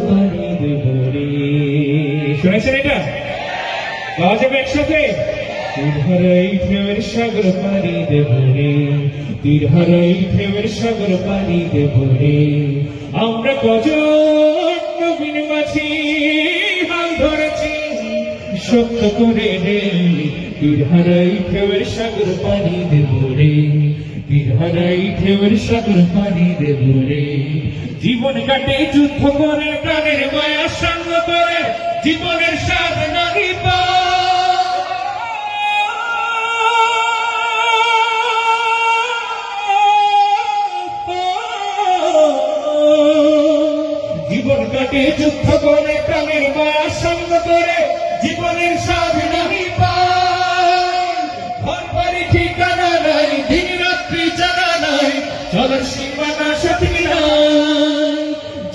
পানি দেব রে। শুনেছেন এটা? গাওয়া যাবে একসাথে? তীর হারাই ঢেউয়ের সাগর পানি দেব রে, তীর হারাই ঢেউয়ের সাগর পানি দেব রে। আমরা কজন নবীন মাঝি হাল ধরেছি শক্ত করে রে, তীর হারাই ঢেউয়ের সাগর পানি দেব রে, তীর হারাই ঢেউয়ের সাগর পানি দেব রে। জীবন কাটে যুদ্ধ করে প্রাণের মায়া সঙ্গ করে, জীবনের স্বাদ নাহি জীবন কাটে যুদ্ধ করে প্রাণের মায়া সঙ্গ করে, জীবনের স্বাদ নাহি পায়। ঘর বাড়ি ঠিকানা নাই, দিন রাত্রি জানা নাই, চলার সীমানা সঠিক নাই।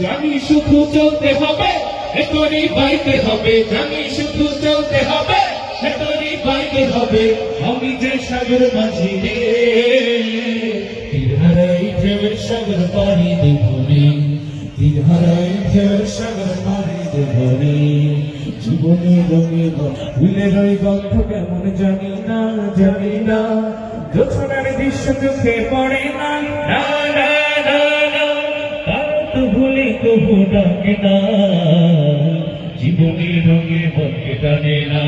জানি শুধু চলতে হবে, এতরি বাইতে হবে, জানি শুধু চলতে হবে, এতরি বাইতে হবে। আমি যে সাগর মাঝি রে, তীর হারাই ঢেউয়ের সাগর পানি দেব রে, তীর হারাই ঢেউয়ের সাগর পানি দেব রে। জীবনে রঙে ফুলের ওই গন্ধ কেমন জানি না, জানি না, জোছনার দৃশ্য চোখে পড়ে না, না না না না, তার তো ভুলি তবু ডাকে না, জীবনের রঙে মনকে টানে না।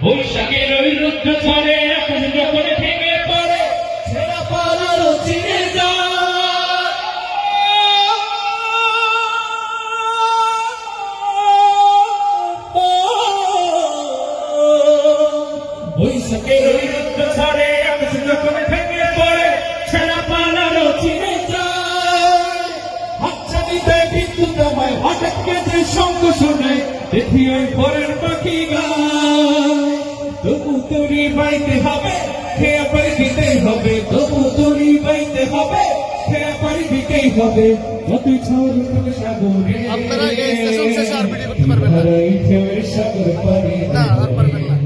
বৈশাখের ওই রুদ্র ঝড়ে আকাশ যখন ভেঙে পড়ে, ছেঁড়া পালার চিনে যায়। বৈশাখের ওই রুদ্র ঝড়ে আকাশ যখন ভেঙে পড়ে, ছেঁড়া পালার চিনে যায়। আচ্ছা দিতে বিদ্যুৎ আমায় হঠাৎ কেঁদে সঙ্গ শোনায়, দেখি ওই ভোরের পাখি গায়। তবু তরি বাইতে হবে, খেয়া পারি দিতেই হবে, তবু তরি বাইতে হবে, খেয়া পারি দিতেই হবে। যতই ঝড় উঠুক সাগরে, আপনারা এই সেশন শেষে আর ভিডিও করতে পারবেন না। হারাই ঢেউয়ের সাগর পানি না, আর পারবেন না।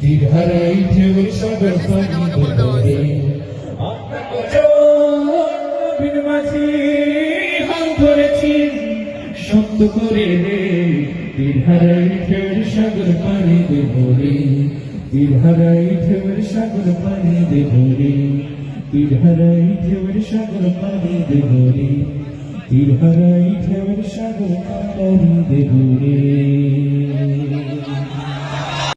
তীর হারাই ঢেউয়ের সাগর পানি দেব রে। আমরা কজন নবীন মাঝি হাল ধরেছি শক্ত করে রে, তীর হারাই ঢেউয়ের সাগর পানি দেব রে, তীর হারাই ঢেউয়ের সাগর পানি দেব রে, তীর হারাই ঢেউয়ের সাগর পানি দেব রে, তীর হারাই ঢেউয়ের সাগর পানি দেব রে।